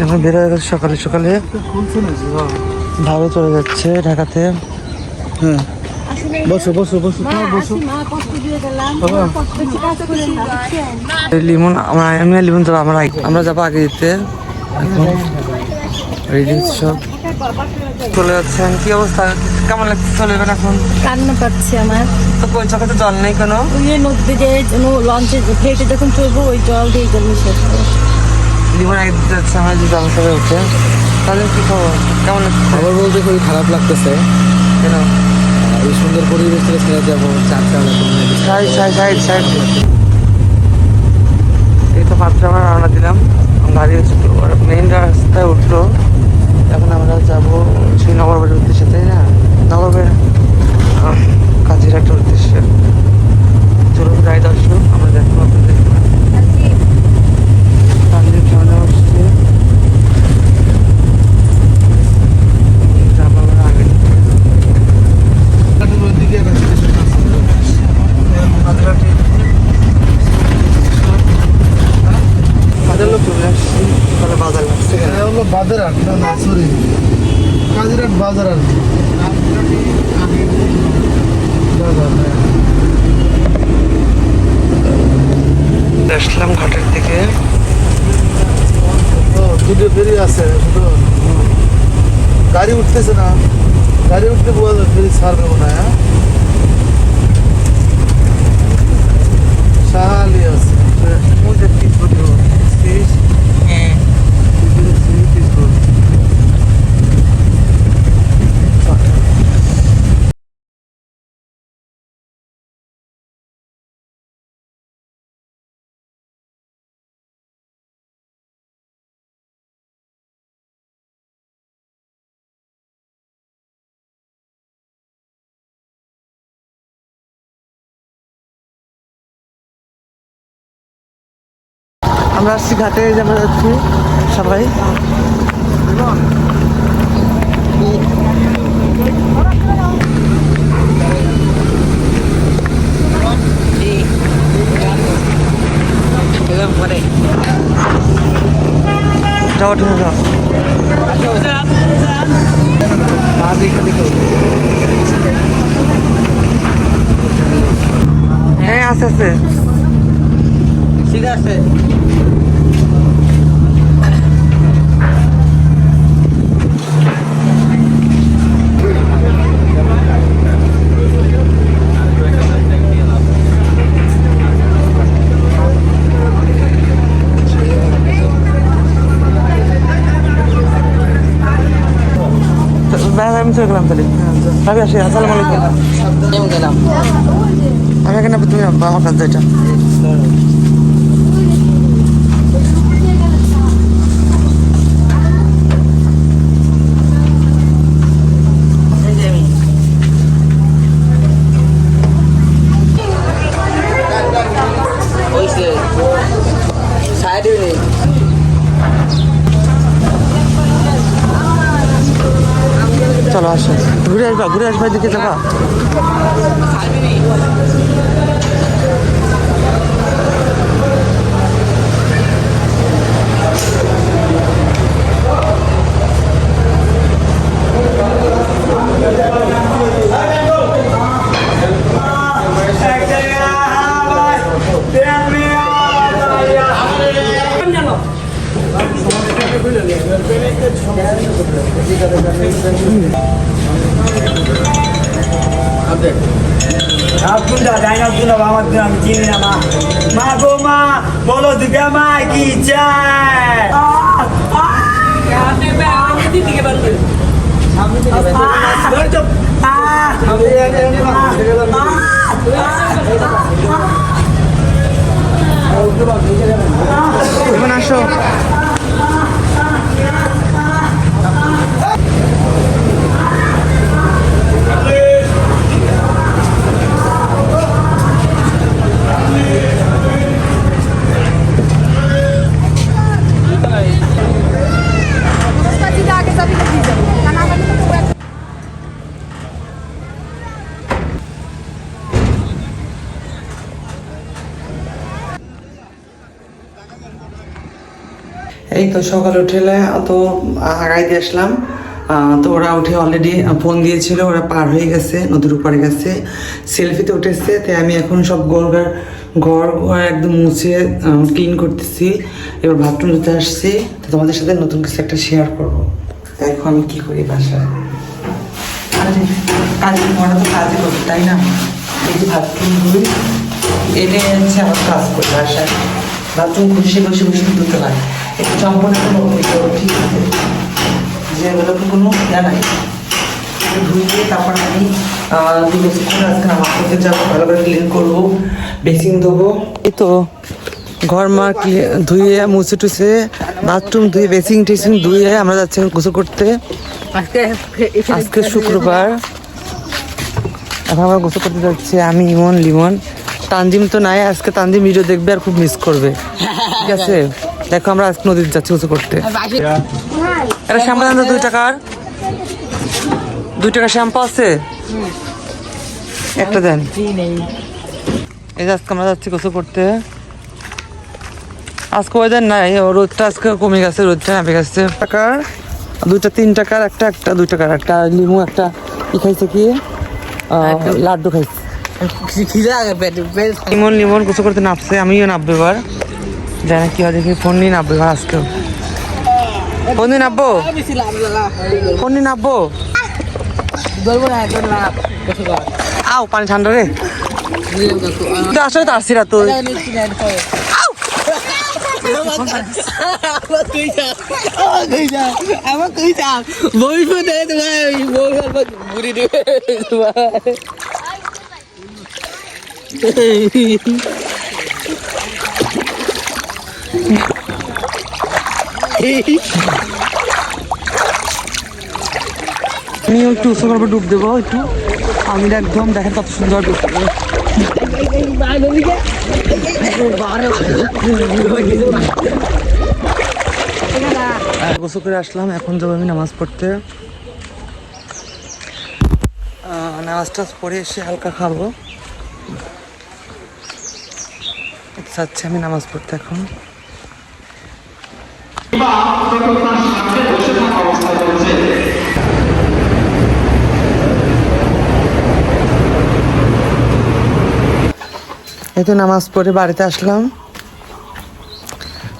এখন বের হয়ে গেছে সকালে সকালে, ভালো চলে যাচ্ছে ঢাকাতে। হ্যাঁ বসো বসো বসো বসো। লিমন আমি লিমন যাবো আমরা যাবো আগে দিতে। এখন রেডি সব চলে যাচ্ছেন। কি অবস্থা, কেমন লাগছে চলে যাবেন এখন? কান্না পাচ্ছে আমার। তো কই চোখে তো জল নেই কেন? ওই নদীতে যে লঞ্চে ফ্লাইটে যখন চলবো ওই জল দিয়ে জল শেষ করবো। লিমন আগে দিতে যাচ্ছে, আমার যে জল সবে উঠছে। তাদের কি খবর, কেমন লাগছে? খবর বলতে খুবই খারাপ লাগতেছে। কেন? এই সুন্দর পরিবেশ থেকে ছেড়ে যাবো, চারটা এই তো মাত্র আমরা রওনা দিলাম, গাড়ি হচ্ছে মেইন রাস্তায় উঠলো। এখন আমরা যাবো সেই নগরবাড়ির উদ্দেশ্যে, তাই না? নগরবাড়ির কাজের একটা উদ্দেশ্যে। চলুন গাড়ি দর্শক আমরা দেখবো আপনাদের সামনে আসছে। আগে কাজের লোক চলে আসছি, তাহলে বাজার লাগছে। হলো বাজারহাট, না সরি কাজিরহাট বাজার আর কি। আসলাম ঘাটের দিকে। দুটো ফেরি আছে, শুধু গাড়ি উঠতেছে না, গাড়ি উঠতে ফেরি ছাড়বে মনে হয়। শাহালি আছে। আমরা আসছি ঘাটে, যে আমরা যাচ্ছি সবাই। যাও ঠিক যাও। হ্যাঁ আস্তে আস্তে ঠিক আছে। আমি চলে গেলাম তাহলে। ভাবি আসি, আসসালামু আলাইকুম। আমি এখানে, তুমি আমার কাছে এটা চলো আসো, ঘুরে আসবা দিকে যাবা। আমি চিনি না মা। মা গো মা, বলো দুর্গা মা কি চায়? আসো। এই তো সকালে উঠে তো আগাই দিয়ে আসলাম। তো ওরা উঠে অলরেডি ফোন দিয়েছিল, ওরা পার হয়ে গেছে, নদীর উপরে গেছে, সেলফিতে উঠেছে। তাই আমি এখন সব ঘর একদম মুছে ক্লিন করতেছি। এবার বাথরুম ধুতে আসছি। তো তোমাদের সাথে নতুন কিছু একটা শেয়ার করবো। দেখো আমি কি করি বাসায়। কাজ ওরা তো কাজই করবে তাই না? এই যে বাথরুম ধুই, এটা হচ্ছে আমার কাজ করি বাসায়। বাথরুম বসে বসে বসে ধুতে হয়, একটু সম্পূর্ণ ঠিক আছে, যেগুলো কোনো ইয়া নাই। ধুয়ে তারপর আমি আজকে আমার করতে যাবো, ভালো করে ক্লিন করবো, বেসিন দেবো। এই তো ঘর মা ধুয়ে মুছে টুছে, বাথরুম ধুয়ে, বেসিং টেসিং ধুয়ে আমরা যাচ্ছি গোসল করতে। আজকে শুক্রবার, এখন আমরা গোসল করতে যাচ্ছি আমি, ইমন, লিমন। তানজিম তো নাই আজকে, তানজিম ভিডিও দেখবে আর খুব মিস করবে, ঠিক আছে? দেখো আমরা আজকে নদীতে যাচ্ছি গোসল করতে। এটা শ্যাম্পু দেন তো, 2 টাকার 2 টাকার শ্যাম্পু আছে, একটা দেন। এই যে আজকে আমরা যাচ্ছি গোসল করতে। আজকে ওয়েদার নাই, রোদটা আজকে কমে গেছে, রোদটা নামে গেছে। টাকার 2টা 3 টাকার একটা 2 টাকার একটা, লিমু একটা কি খাইছে, কি লাড্ডু খাইছে। লিমন গোসল করতে নামছে, আমিও নামবো এবার, জানি কি হয় দেখি। ফোন নিয়ে নামবো এবার আজকে, ফোন নিয়ে নামবো, ফোন নিয়ে নামবো। আও পানি ঠান্ডা রে, আসলে তো আসছি না তুই। আমি একটু উৎসব করবো, ডুব দেবো একটু। আমি একদম দেখেন কত সুন্দর গোসল করে আসলাম। এখন যাবো আমি নামাজ পড়তে। নামাজটা পড়ে এসে হালকা খাবো, যাচ্ছি আমি নামাজ পড়তে এখন। এই তো নামাজ পড়ে বাড়িতে আসলাম।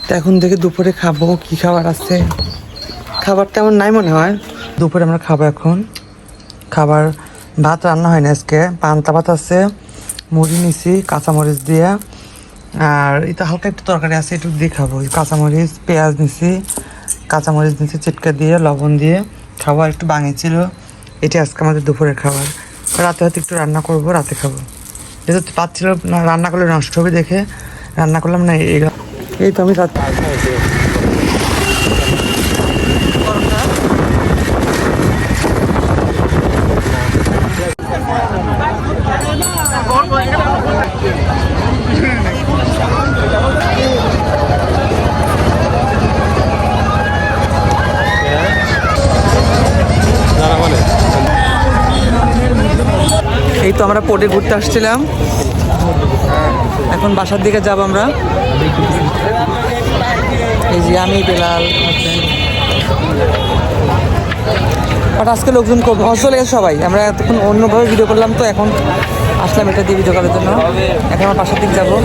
তো এখন দেখে দুপুরে খাবো, কি খাবার আছে। খাবার তেমন নাই মনে হয়, দুপুরে আমরা খাবো এখন। খাবার ভাত রান্না হয় না আজকে, পান্তা ভাত আছে, মুড়ি নিছি কাঁচামরিচ দিয়ে, আর এটা হালকা একটু তরকারি আছে, একটু দিয়ে খাবো। কাঁচামরিচ পেঁয়াজ নিছি, কাঁচামরিচ নিছি চিটকা দিয়ে, লবণ দিয়ে খাবো। আর একটু বানিয়েছিল, এটি আজকে আমাদের দুপুরের খাবার। রাতে হয়তো একটু রান্না করবো, রাতে খাবো। যেহেতু পাচ্ছিল না, রান্না করলে নষ্ট হবে দেখে রান্না করলাম না। এই তো আমি এই তো আমরা পোর্টে ঘুরতে আসছিলাম, এখন বাসার দিকে যাব আমরা। এই যে আমি, বেলাল, বাট আজকে লোকজন খুব চলে গেছে সবাই। আমরা এতক্ষণ অন্যভাবে ভিডিও করলাম, তো এখন আসলাম এটা দিয়ে ভিডিও করার জন্য। এখন আমার বাসার দিকে যাবো।